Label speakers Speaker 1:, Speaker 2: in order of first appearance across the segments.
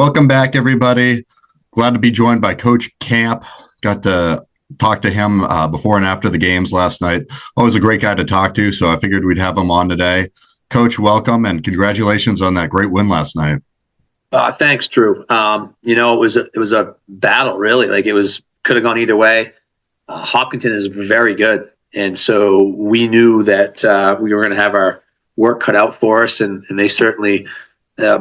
Speaker 1: Welcome back, everybody. Glad to be joined by Coach Camp. Got to talk to him before and after the games last night. Always a great guy to talk to, so I figured we'd have him on today. Coach, welcome, and congratulations on that great win last night.
Speaker 2: Thanks, Drew. It was a battle, really. Could have gone either way. Hopkinton is very good, and so we knew that we were going to have our work cut out for us, and they certainly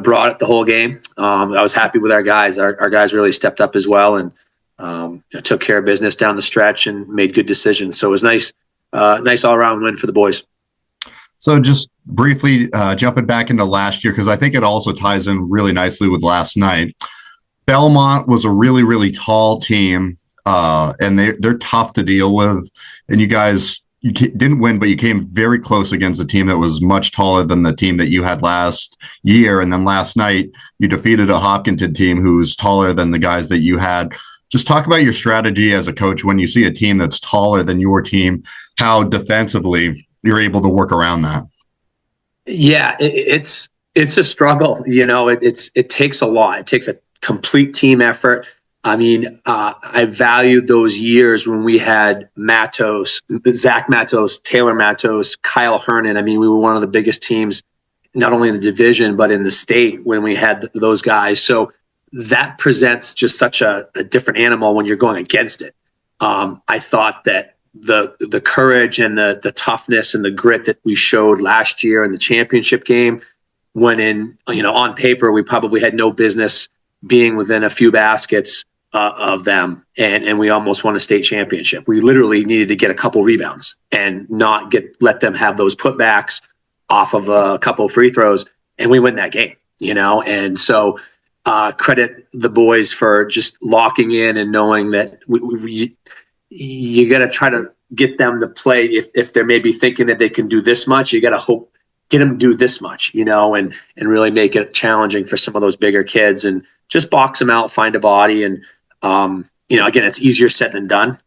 Speaker 2: brought it the whole game. I was happy with our guys. Our guys really stepped up as well and took care of business down the stretch and made good decisions. So it was nice all-around win for the boys.
Speaker 1: So just briefly jumping back into last year, because I think it also ties in really nicely with last night. Belmont was a really, really tall team, and they're tough to deal with. And you guys didn't win, but you came very close against a team that was much taller than the team that you had last year. And then last night, you defeated a Hopkinton team who's taller than the guys that you had. Just talk about your strategy as a coach when you see a team that's taller than your team, how defensively you're able to work around that.
Speaker 2: Yeah, it's a struggle. It takes a lot. It takes a complete team effort. I mean, I valued those years when we had Matos, Zach Matos, Taylor Matos, Kyle Hernan. I mean, we were one of the biggest teams, not only in the division, but in the state when we had those guys. So that presents just such a different animal when you're going against it. I thought that the courage and the toughness and the grit that we showed last year in the championship game, when on paper, we probably had no business being within a few baskets of them, and we almost won a state championship. We literally needed to get a couple rebounds and not let them have those putbacks off of a couple of free throws, and we win that game. And so credit the boys for just locking in and knowing that you got to try to get them to play. If they're maybe thinking that they can do this much, you got to get them to do this much, and really make it challenging for some of those bigger kids and just box them out, find a body. And, again, it's easier said than done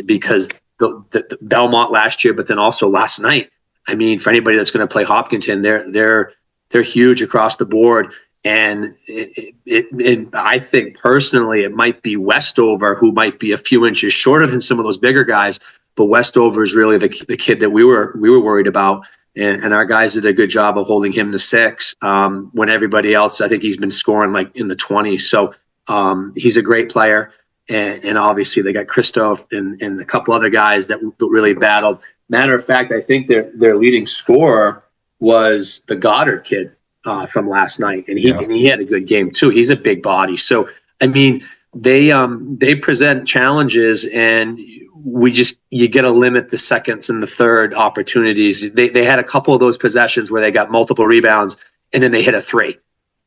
Speaker 2: because the Belmont last year, but then also last night, I mean, for anybody that's going to play Hopkinton, they're huge across the board. And I think personally, it might be Westover who might be a few inches shorter than some of those bigger guys, but Westover is really the kid that we were worried about. And our guys did a good job of holding him to 6 when everybody else, I think he's been scoring like in the 20s. So he's a great player. And obviously they got Christoph and a couple other guys that really battled. Matter of fact, I think their leading scorer was the Goddard kid from last night. And he had a good game too. He's a big body. So, I mean, they present challenges, and you got to limit the seconds and the third opportunities. They had a couple of those possessions where they got multiple rebounds and then they hit a 3.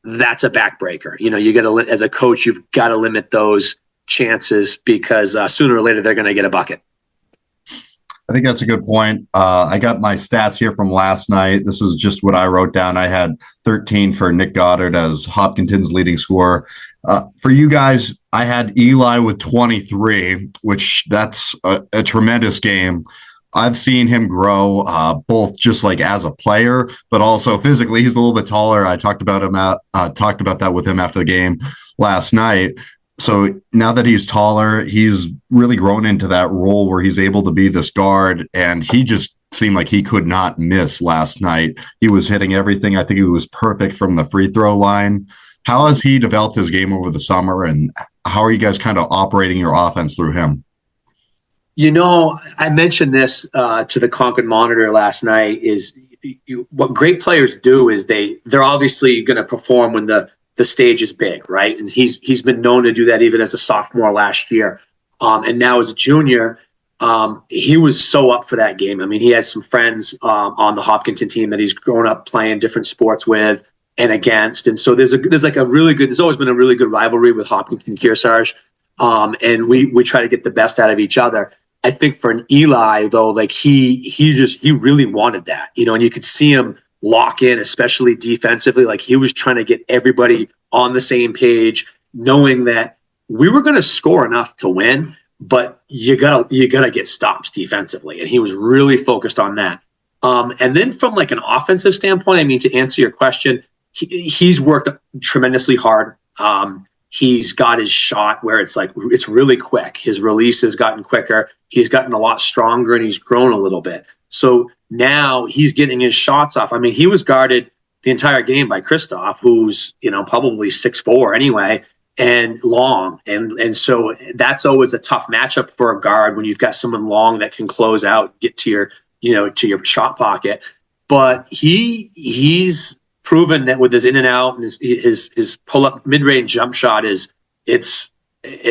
Speaker 2: That's a backbreaker. You got to, as a coach, you've got to limit those chances because sooner or later they're going to get a bucket.
Speaker 1: I think that's a good point. I got my stats here from last night. This is just what I wrote down. I had 13 for Nick Goddard as Hopkinton's leading scorer. For you guys, I had Eli with 23, which that's a tremendous game. I've seen him grow both just like as a player, but also physically. He's a little bit taller. I talked about that with him after the game last night. So now that he's taller, he's really grown into that role where he's able to be this guard, and he just seemed like he could not miss last night. He was hitting everything. I think he was perfect from the free throw line. How has he developed his game over the summer, and how are you guys kind of operating your offense through him?
Speaker 2: I mentioned this to the Concord Monitor last night, is what great players do is they're obviously going to perform when the stage is big, right? And he's been known to do that even as a sophomore last year. And now as a junior, he was so up for that game. I mean, he has some friends on the Hopkinton team that he's grown up playing different sports with and against. And so there's always been a really good rivalry with Hopkinton and Kearsarge. And we try to get the best out of each other. I think for an Eli though, like he really wanted that, and you could see him lock in, especially defensively. Like he was trying to get everybody on the same page, knowing that we were going to score enough to win, but you gotta get stops defensively. And he was really focused on that. And then from like an offensive standpoint, I mean, to answer your question, he's worked tremendously hard. He's got his shot where it's really quick. His release has gotten quicker. He's gotten a lot stronger, and he's grown a little bit. So now he's getting his shots off. I mean, he was guarded the entire game by Kristoff, who's, probably 6'4" anyway, and long. And so that's always a tough matchup for a guard when you've got someone long that can close out, get to your, to your shot pocket. But he's proven that with his in and out and his pull up mid range jump shot it's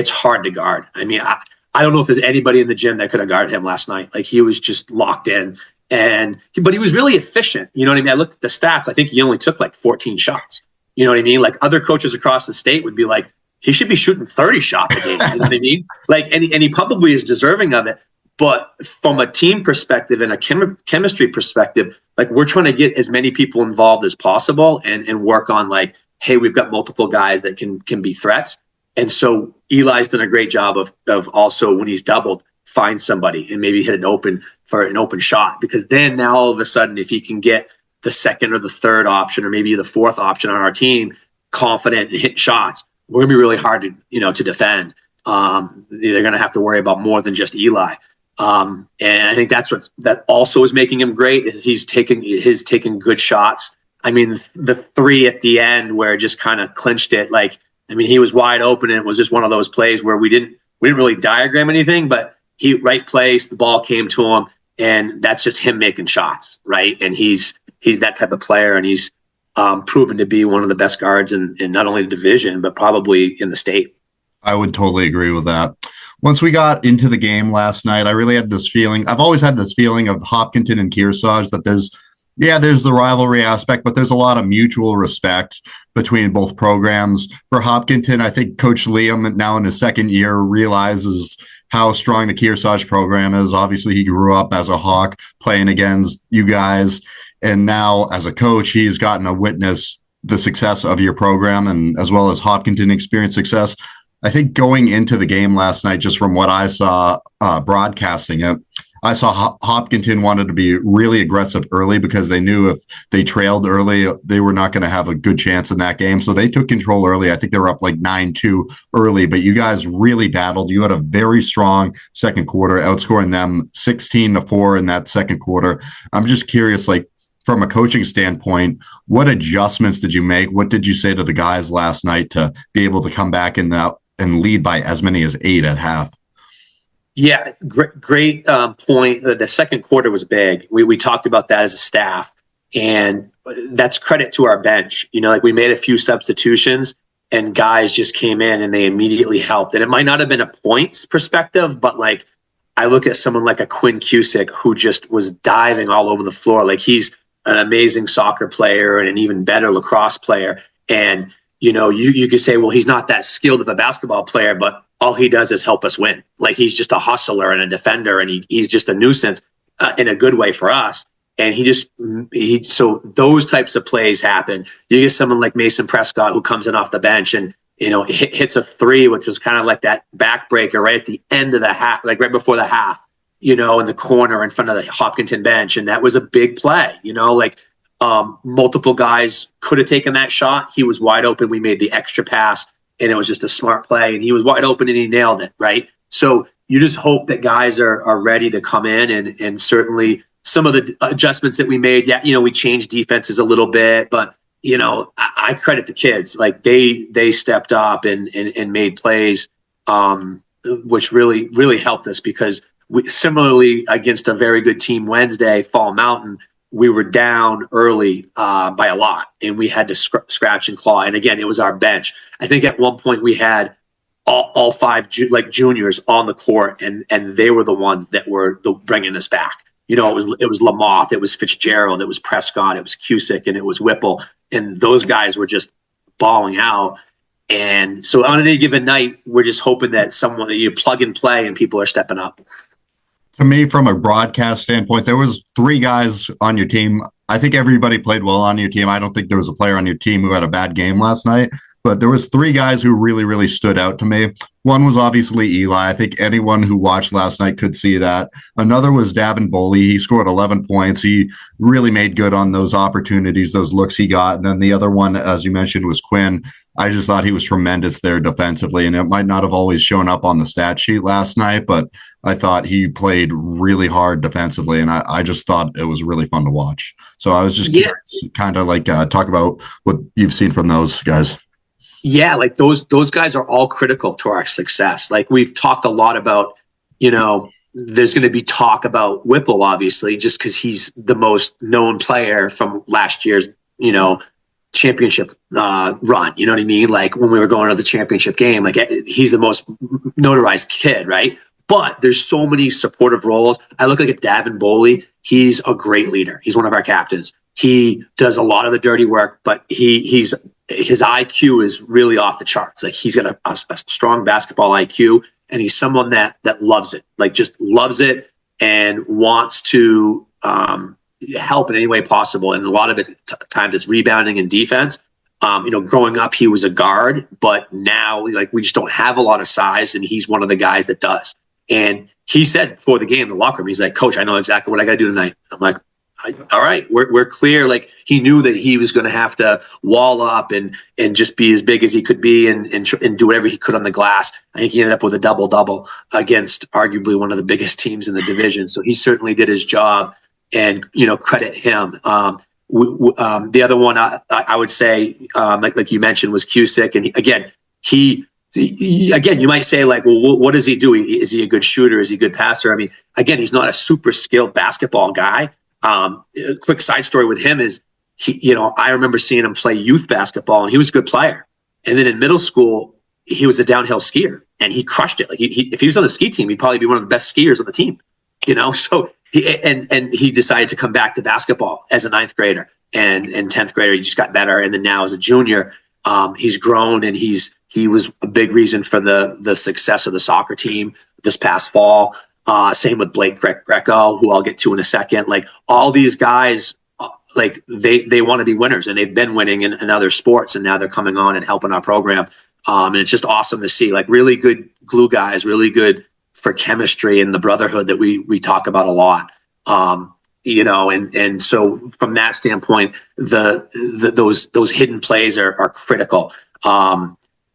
Speaker 2: hard to guard. I mean, I don't know if there's anybody in the gym that could have guarded him last night. Like, he was just locked in, but he was really efficient. You know what I mean? I looked at the stats. I think he only took like 14 shots. You know what I mean? Like, other coaches across the state would be like, he should be shooting 30 shots a game. You know what I mean? Like, and he probably is deserving of it. But from a team perspective and a chemistry perspective, like, we're trying to get as many people involved as possible and work on, like, hey, we've got multiple guys that can be threats. And so Eli's done a great job of also, when he's doubled, find somebody and maybe hit an open shot, because then now all of a sudden, if he can get the second or the third option or maybe the fourth option on our team confident and hit shots, we're gonna be really hard to defend. They're gonna have to worry about more than just Eli. And I think that also is making him great, is he's taking good shots. I mean, the three at the end where it just kind of clinched it, like, I mean, he was wide open, and it was just one of those plays where we didn't really diagram anything, but right place, the ball came to him, and that's just him making shots, right? And he's that type of player, and he's proven to be one of the best guards in not only the division, but probably in the state.
Speaker 1: I would totally agree with that. Once we got into the game last night, I really had this feeling. I've always had this feeling of Hopkinton and Kearsarge, that there's the rivalry aspect, but there's a lot of mutual respect between both programs. For Hopkinton, I think Coach Liam, now in his second year, realizes how strong the Kearsarge program is. Obviously, he grew up as a Hawk playing against you guys, and now as a coach, he's gotten to witness the success of your program, and as well as Hopkinton experience success. I think going into the game last night, just from what I saw broadcasting it, I saw Hopkinton wanted to be really aggressive early, because they knew if they trailed early, they were not going to have a good chance in that game. So they took control early. I think they were up like 9-2 early, but you guys really battled. You had a very strong second quarter, outscoring them 16-4 in that second quarter. I'm just curious, like, from a coaching standpoint, what adjustments did you make? What did you say to the guys last night to be able to come back in that and lead by as many as 8 at half?
Speaker 2: Yeah, great point. The second quarter was big. We talked about that as a staff, and that's credit to our bench. Like, we made a few substitutions, and guys just came in and they immediately helped. And it might not have been a points perspective, but, like, I look at someone like a Quinn Cusick, who just was diving all over the floor. Like, he's an amazing soccer player and an even better lacrosse player. And you could say, well, he's not that skilled of a basketball player, but all he does is help us win. Like, he's just a hustler and a defender, and he's just a nuisance in a good way for us. And so those types of plays happen. You get someone like Mason Prescott, who comes in off the bench and, hits a three, which was kind of like that backbreaker right at the end of the half, like right before the half, in the corner in front of the Hopkinton bench. And that was a big play, multiple guys could have taken that shot. He was wide open. We made the extra pass, and it was just a smart play, and he was wide open and he nailed it. Right. So you just hope that guys are ready to come in, and certainly some of the adjustments that we made. Yeah. We changed defenses a little bit, but I credit the kids. Like, they stepped up and made plays, which really, really helped us, because similarly against a very good team Wednesday, Fall Mountain, we were down early by a lot, and we had to scratch and claw. And again, it was our bench. I think at one point we had all 5 juniors on the court, and they were the ones that were bringing us back. It was Lamoth, it was Fitzgerald, it was Prescott, it was Cusick, and it was Whipple, and those guys were just balling out. And so on any given night, we're just hoping that someone that you plug and play and people are stepping up.
Speaker 1: To me, from a broadcast standpoint, there was 3 guys on your team. I think everybody played well on your team. I don't think there was a player on your team who had a bad game last night, but there was 3 guys who really, really stood out to me. One was obviously Eli. I think anyone who watched last night could see that. Another was Davin Boley. He scored 11 points. He really made good on those opportunities, those looks he got. And then the other one, as you mentioned, was Quinn. I just thought he was tremendous there defensively, and it might not have always shown up on the stat sheet last night, but I thought he played really hard defensively, and I just thought it was really fun to watch. So I was just
Speaker 2: Yeah,
Speaker 1: curious, kind of like talk about what you've seen from those guys.
Speaker 2: yeah, like those guys are all critical to our success. Like we've talked a lot about, there's going to be talk about Whipple, obviously, just because he's the most known player from last year's, championship run. You know what I mean? Like when we were going to the championship game, like he's the most notarized kid, right? But there's so many supportive roles. I look like at Davin Boley. He's a great leader. He's one of our captains. He does a lot of the dirty work, but his IQ is really off the charts. Like he's got a strong basketball IQ, and he's someone that loves it, like just loves it and wants to help in any way possible. And a lot of it times it's rebounding and defense. Growing up, he was a guard, but now like we just don't have a lot of size, and he's one of the guys that does. And he said before the game in the locker room, he's like, "Coach, I know exactly what I got to do tonight." I'm like, all right, we're clear. Like he knew that he was going to have to wall up and just be as big as he could be and do whatever he could on the glass. I think he ended up with a double against arguably one of the biggest teams in the division. So he certainly did his job, and credit him. The other one I would say, like you mentioned, was Cusick, and again, you might say like, well, what does he do? Is he a good shooter? Is he a good passer? I mean, again, he's not a super skilled basketball guy. A quick side story with him is I remember seeing him play youth basketball, and he was a good player. And then in middle school, he was a downhill skier, and he crushed it. Like if he was on the ski team, he'd probably be one of the best skiers on the team. So he decided to come back to basketball as a ninth grader, and 10th grader, he just got better. And then now as a junior, he's grown, and he was a big reason for the success of the soccer team this past fall. Same with Blake Greco, who I'll get to in a second. Like all these guys, like they want to be winners, and they've been winning in other sports, and now they're coming on and helping our program. And it's just awesome to see, like really good glue guys, really good for chemistry and the brotherhood that we talk about a lot. And so from that standpoint, those hidden plays are critical.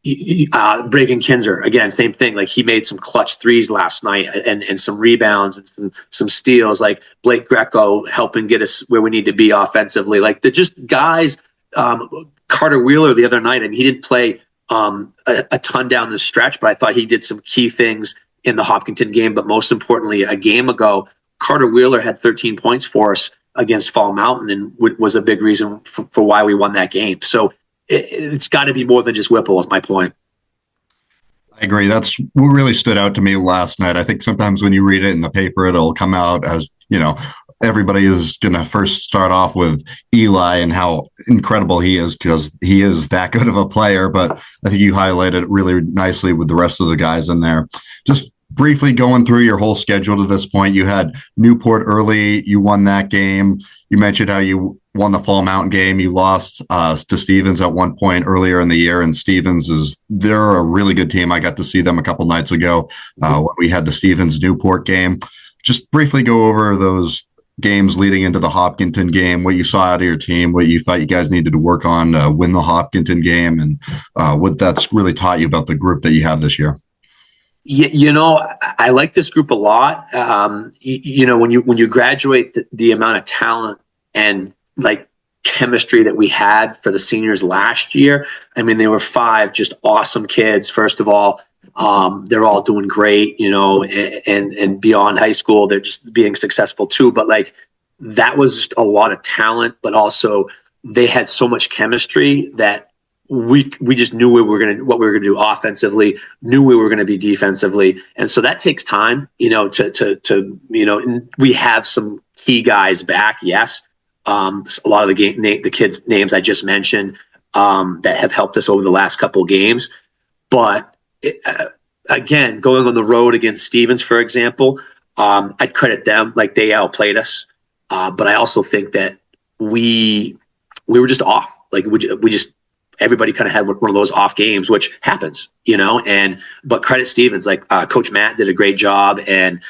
Speaker 2: Bragan Kinzer, again, same thing. Like he made some clutch threes last night and some rebounds and some steals. Like Blake Greco helping get us where we need to be offensively. Like they're just guys. Carter Wheeler the other night, and he didn't play a ton down the stretch, but I thought he did some key things in the Hopkinton game. But most importantly, a game ago, Carter Wheeler had 13 points for us against Fall Mountain, and was a big reason for why we won that game. So it's got to be more than just Whipple, is my point.
Speaker 1: I agree. That's what really stood out to me last night. I think sometimes when you read it in the paper, it'll come out as, everybody is going to first start off with Eli and how incredible he is because he is that good of a player. But I think you highlighted it really nicely with the rest of the guys in there. Just briefly going through your whole schedule to this point, you had Newport early. You won that game. You mentioned how you won the Fall Mountain game. You lost to Stevens at one point earlier in the year, and they're a really good team. I got to see them a couple nights ago when we had the Stevens Newport game. Just briefly go over those games leading into the Hopkinton game, what you saw out of your team, what you thought you guys needed to work on to win the Hopkinton game, and what that's really taught you about the group that you have this year.
Speaker 2: I like this group a lot. When you graduate the amount of talent and like chemistry that we had for the seniors last year, I mean, they were 5 just awesome kids. First of all, they're all doing great, and beyond high school, they're just being successful too. But like that was just a lot of talent, but also they had so much chemistry that we just knew what we were going to do offensively, knew we were going to be defensively. And so that takes time, we have some key guys back. Yes. A lot of the kids' names I just mentioned, that have helped us over the last couple of games. But again, going on the road against Stevens, for example, I'd credit them. Like they outplayed us. But I also think that we were just off. Like everybody kind of had one of those off games, which happens, but credit Stevens, like Coach Matt did a great job, and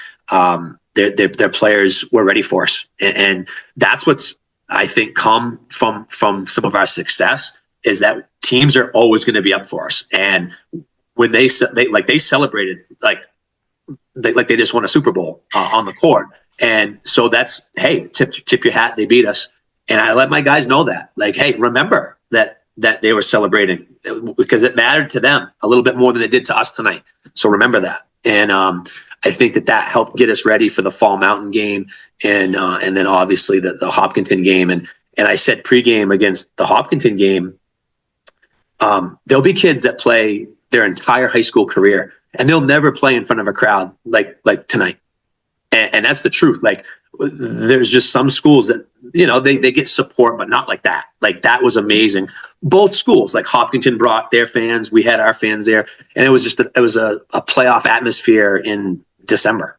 Speaker 2: their players were ready for us. And that's what's, I think, come from some of our success. is that teams are always going to be up for us. And when they celebrated like they just won a Super Bowl on the court. And so that's, hey, tip your hat. They beat us. And I let my guys know that, like, hey, remember that they were celebrating because it mattered to them a little bit more than it did to us tonight. So remember that. And I think that helped get us ready for the Fall Mountain game and then obviously the Hopkinton game. And I said pregame against the Hopkinton game, there'll be kids that play their entire high school career and they'll never play in front of a crowd like tonight. And that's the truth. Like, there's just some schools that, they get support, but not like that. Like, that was amazing. Both schools, like Hopkinton brought their fans, we had our fans there, and it was just a playoff atmosphere in December,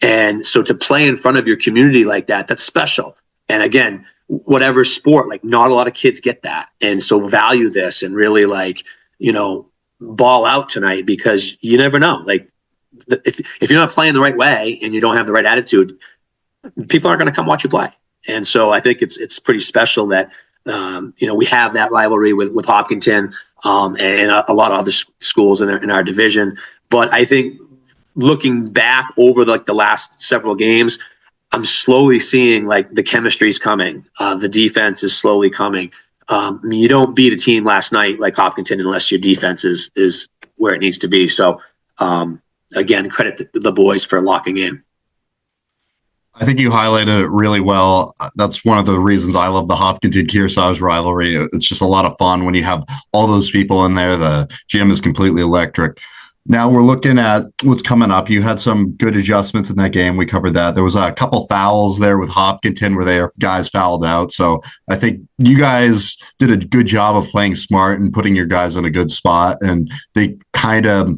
Speaker 2: And so to play in front of your community like that, that's special. And again, whatever sport, like, not a lot of kids get that. And so value this and really, like, ball out tonight, because you never know. Like, if you're not playing the right way and you don't have the right attitude, people aren't going to come watch you play. And so I think it's pretty special that we have that rivalry with Hopkinton and a lot of other schools in our division. But I think looking back over the last several games, I'm slowly seeing like the chemistry's coming. The defense is slowly coming. You don't beat a team last night like Hopkinton unless your defense is where it needs to be. So again, credit the boys for locking in.
Speaker 1: I think you highlighted it really well. That's one of the reasons I love the Hopkinton Kearsarge rivalry. It's just a lot of fun when you have all those people in there. The gym is completely electric. Now we're looking at what's coming up. You had some good adjustments in that game. We covered that. There was a couple fouls there with Hopkinton where their guys fouled out. So I think you guys did a good job of playing smart and putting your guys in a good spot. And they kind of,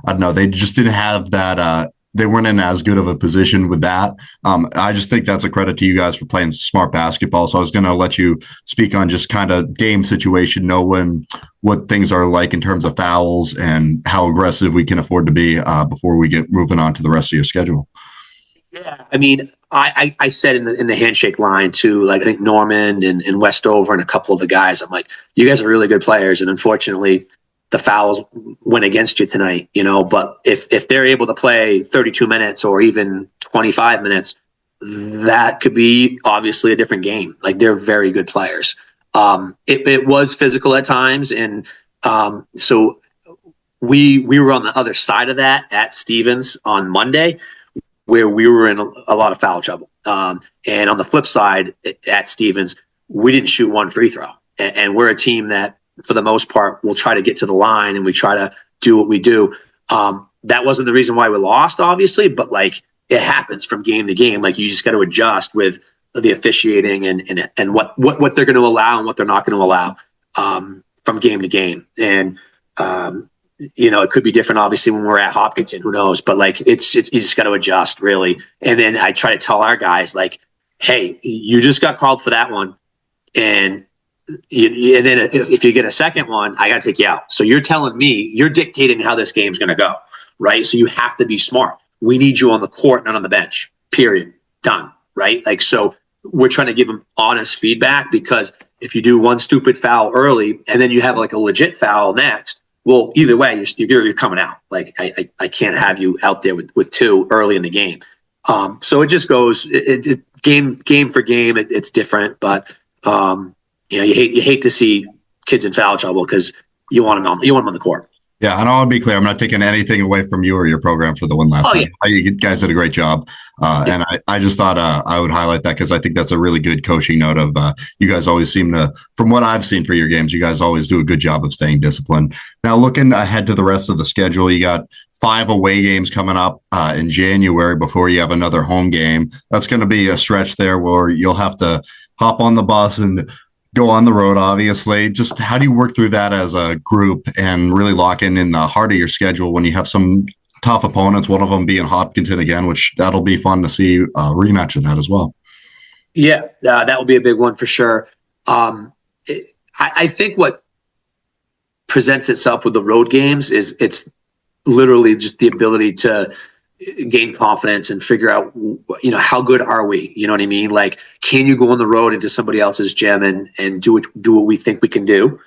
Speaker 1: I don't know, they just didn't have that. They weren't in as good of a position with that. I just think that's a credit to you guys for playing smart basketball. So I was going to let you speak on just kind of game situation, knowing what things are like in terms of fouls and how aggressive we can afford to be before we get moving on to the rest of your schedule.
Speaker 2: Yeah, I mean, I said in the handshake line to, like, I think Norman and Westover and a couple of the guys, I'm like, you guys are really good players, and unfortunately the fouls went against you tonight, but if they're able to play 32 minutes or even 25 minutes, that could be obviously a different game. Like, they're very good players. It was physical at times. And so we were on the other side of that at Stevens on Monday, where we were in a lot of foul trouble. And on the flip side at Stevens, we didn't shoot one free throw. And we're a team that, for the most part, we'll try to get to the line and we try to do what we do. That wasn't the reason why we lost, obviously, but like, it happens from game to game. Like, you just got to adjust with the officiating and what they're going to allow and what they're not going to allow from game to game. And it could be different, obviously, when we're at Hopkinton. Who knows? But like, you just got to adjust, really. And then I try to tell our guys, like, hey, you just got called for that one, and then if you get a second one, I got to take you out. So you're telling me, you're dictating how this game's going to go, right? So you have to be smart. We need you on the court, not on the bench, period. Done, right? Like, so we're trying to give them honest feedback, because if you do one stupid foul early and then you have like a legit foul next, well, either way, you're coming out. Like, I can't have you out there with two early in the game. So it just goes game for game. It's different, but you hate to see kids in foul trouble because you want them on the court.
Speaker 1: Yeah, and I want to be clear, I'm not taking anything away from you or your program for the win last night. Yeah. You guys did a great job. And I just thought I would highlight that because I think that's a really good coaching note of you guys always seem to, from what I've seen for your games, you guys always do a good job of staying disciplined. Now, looking ahead to the rest of the schedule, you got 5 away games coming up in January before you have another home game. That's going to be a stretch there where you'll have to hop on the bus and go on the road, obviously. Just how do you work through that as a group and really lock in the heart of your schedule when you have some tough opponents, one of them being Hopkinton again, which that'll be fun to see a rematch of that as well.
Speaker 2: Yeah, that will be a big one for sure. I think what presents itself with the road games is it's literally just the ability to gain confidence and figure out, how good are we? You know what I mean? Like, can you go on the road into somebody else's gym and do what we think we can do?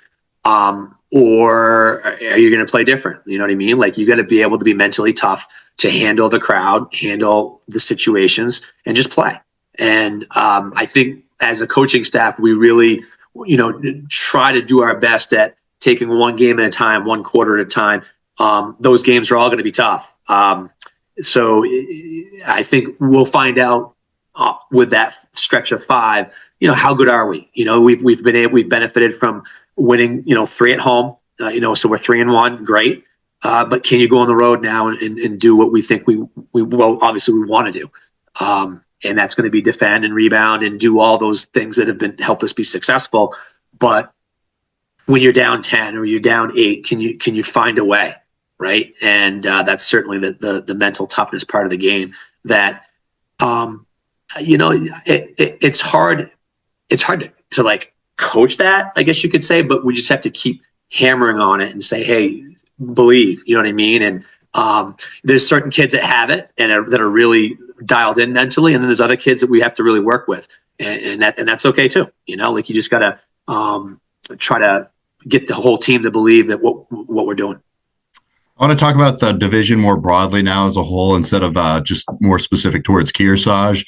Speaker 2: Or are you going to play different? You know what I mean? Like, you got to be able to be mentally tough to handle the crowd, handle the situations, and just play. And I think as a coaching staff, we really, try to do our best at taking one game at a time, one quarter at a time. Those games are all going to be tough. So I think we'll find out with that stretch of 5, how good are we? We've benefited from winning, 3 at home, so we're 3-1, great. But can you go on the road now and do what we think we obviously we want to do? And that's going to be defend and rebound and do all those things that have helped us be successful. But when you're down 10 or you're down 8, can you find a way? Right. And that's certainly the mental toughness part of the game that, it's hard. It's hard to like coach that, I guess you could say, but we just have to keep hammering on it and say, hey, believe, you know what I mean? And there's certain kids that have it and that are really dialed in mentally. And then there's other kids that we have to really work with. And that's okay too. Like, you just got to try to get the whole team to believe that what we're doing.
Speaker 1: I want to talk about the division more broadly now as a whole, instead of just more specific towards Kearsarge.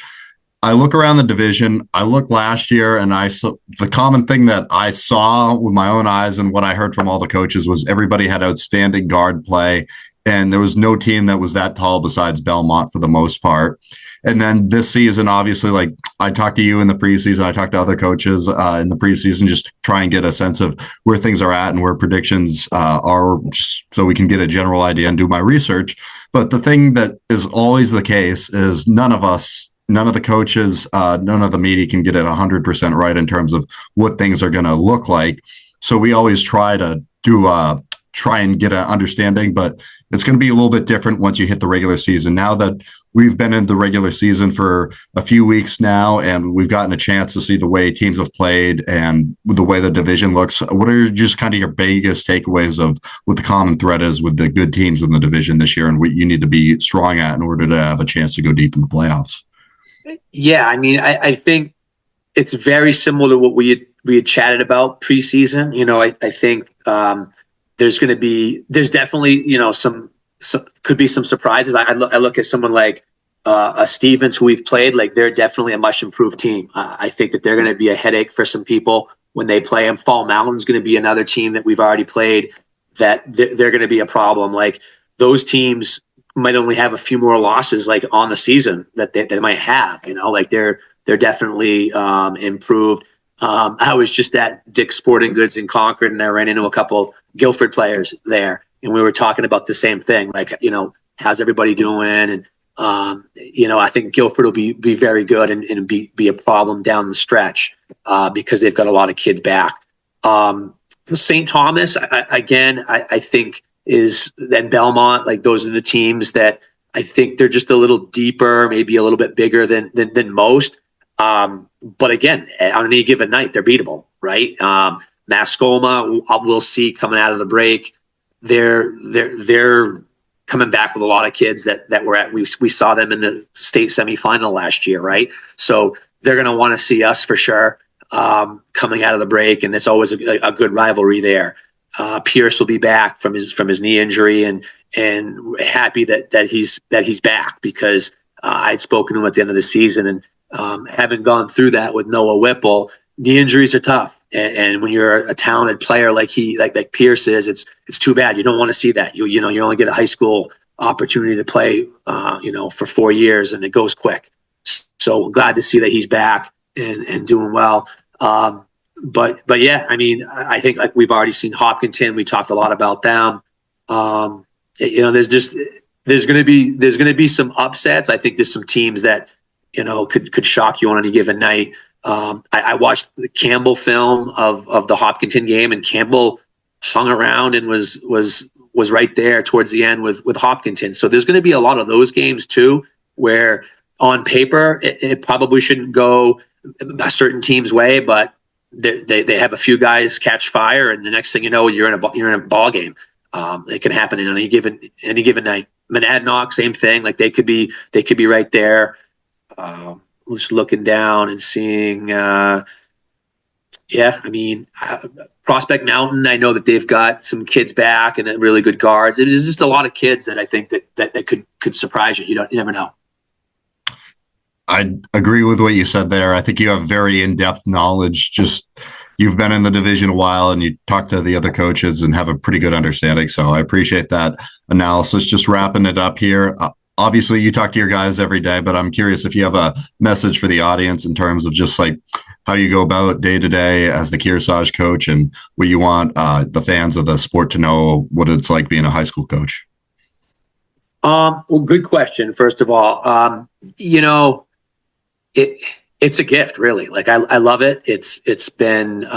Speaker 1: I look around the division. I look last year, and I saw the common thing that I saw with my own eyes and what I heard from all the coaches was everybody had outstanding guard play, and there was no team that was that tall besides Belmont for the most part. And then this season, obviously, like, I talked to you in the preseason, I talked to other coaches in the preseason, just to try and get a sense of where things are at and where predictions are, just so we can get a general idea and do my research. But the thing that is always the case is none of the coaches, none of the media can get it 100% right in terms of what things are going to look like. So we always try to try and get an understanding, but it's going to be a little bit different once you hit the regular season. Now that we've been in the regular season for a few weeks now, and we've gotten a chance to see the way teams have played and the way the division looks, what are just kind of your biggest takeaways of what the common thread is with the good teams in the division this year and what you need to be strong at in order to have a chance to go deep in the playoffs?
Speaker 2: Yeah, I mean, I think it's very similar to what we had chatted about preseason. I think there's definitely, some could be some surprises. I look at someone like a Stevens who we've played, like, they're definitely a much improved team. I think that they're going to be a headache for some people when they play them. Fall Mountain's going to be another team that we've already played that they're going to be a problem. Like, those teams might only have a few more losses like on the season that they might have, like they're definitely improved. I was just at Dick's Sporting Goods in Concord, and I ran into a couple Guilford players there, and we were talking about the same thing. Like, how's everybody doing? And, I think Guilford will be very good and be a problem down the stretch because they've got a lot of kids back. St. Thomas, I think then Belmont, like, those are the teams that I think they're just a little deeper, maybe a little bit bigger than most. But again, on any given night, they're beatable, right? Mascoma, we'll see coming out of the break. They're coming back with a lot of kids that we saw them in the state semifinal last year, right? So they're going to want to see us for sure coming out of the break, and it's always a good rivalry there. Pierce will be back from his knee injury, and happy that he's back, because I'd spoken to him at the end of the season, and having gone through that with Noah Whipple, knee injuries are tough. And when you're a talented player like Pierce is, it's too bad. You don't want to see that. You only get a high school opportunity to play, for 4 years, and it goes quick. So glad to see that he's back and doing well. But yeah, I mean, I think, like, we've already seen Hopkinton. We talked a lot about them. There's going to be some upsets. I think there's some teams that, could shock you on any given night. I watched the Campbell film of the Hopkinton game, and Campbell hung around and was right there towards the end with Hopkinton. So there's going to be a lot of those games too, where on paper it probably shouldn't go a certain team's way, but they have a few guys catch fire, and the next thing you know, you're in a ball game. It can happen in any given night. Monadnock, same thing. Like they could be right there. Just looking down and seeing. Yeah, I mean, Prospect Mountain. I know that they've got some kids back and really good guards. It is just a lot of kids that I think that could surprise you. You never know.
Speaker 1: I agree with what you said there. I think you have very in-depth knowledge. Just you've been in the division a while and you talk to the other coaches and have a pretty good understanding. So I appreciate that analysis. Just wrapping it up here. Obviously, you talk to your guys every day, but I'm curious if you have a message for the audience in terms of just like how you go about day to day as the Kearsarge coach and what you want the fans of the sport to know what it's like being a high school coach.
Speaker 2: Well, good question. First of all, it's a gift, really. Like I love it. It's been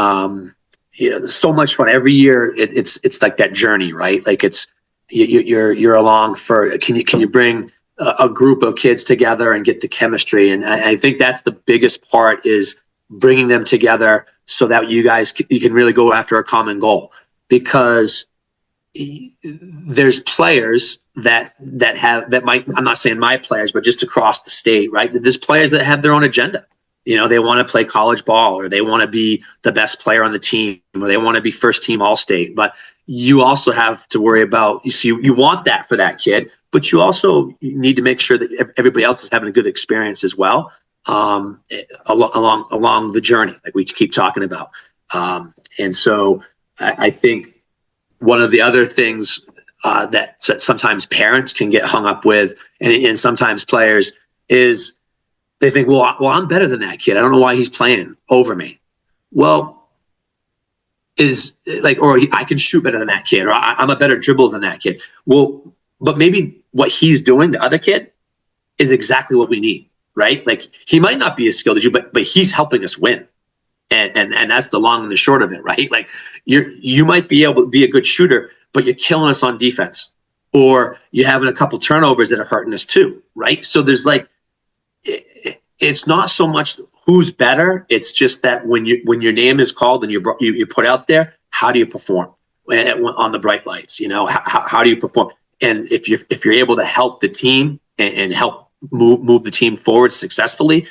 Speaker 2: so much fun every year. It's like that journey, right? Like you're along for. Can you bring a group of kids together and get the chemistry? And I think that's the biggest part is bringing them together so that you can really go after a common goal, because there's players that might, I'm not saying my players, but just across the state, right? There's players that have their own agenda. They want to play college ball, or they want to be the best player on the team, or they want to be first team All-State. But you also have to worry about, you want that for that kid, but you also need to make sure that everybody else is having a good experience as well, along the journey, like we keep talking about. And so I think one of the other things that sometimes parents can get hung up with, and sometimes players, is they think, well, I'm better than that kid. I don't know why he's playing over me. Well, I can shoot better than that kid, or I'm a better dribbler than that kid. Well, but maybe what he's doing, the other kid, is exactly what we need, right? Like he might not be as skilled as you, but he's helping us win. And that's the long and the short of it, right? Like you might be able to be a good shooter, but you're killing us on defense, or you're having a couple turnovers that are hurting us too, right? So there's it's not so much who's better. It's just that when your name is called and you put out there, how do you perform on the bright lights? How do you perform? And if you're able to help the team and help move the team forward successfully.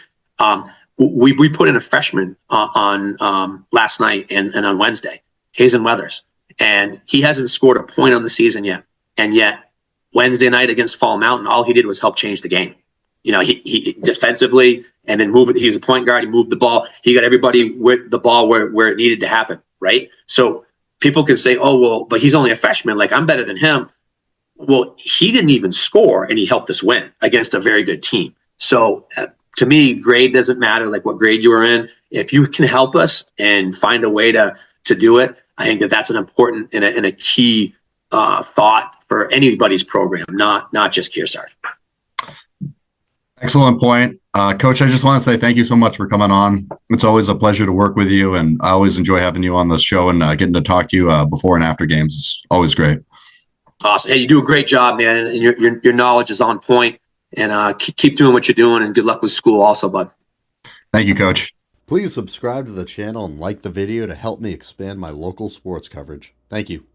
Speaker 2: We put in a freshman on last night and on Wednesday, Hazen Weathers, and he hasn't scored a point on the season yet. And yet Wednesday night against Fall Mountain, all he did was help change the game. He defensively, and then move it. He's a point guard. He moved the ball. He got everybody with the ball where it needed to happen. Right. So people can say, oh, well, but he's only a freshman. Like I'm better than him. Well, he didn't even score and he helped us win against a very good team. So to me, grade doesn't matter, like what grade you are in. If you can help us and find a way to do it, I think that's an important and a key thought for anybody's program, not just Kearsarge.
Speaker 1: Excellent point. Coach, I just want to say thank you so much for coming on. It's always a pleasure to work with you, and I always enjoy having you on this show and getting to talk to you before and after games. It's always great.
Speaker 2: Awesome. Hey, you do a great job, man, and your knowledge is on point. And keep doing what you're doing, and good luck with school also, bud.
Speaker 1: Thank you, Coach.
Speaker 3: Please subscribe to the channel and like the video to help me expand my local sports coverage. Thank you.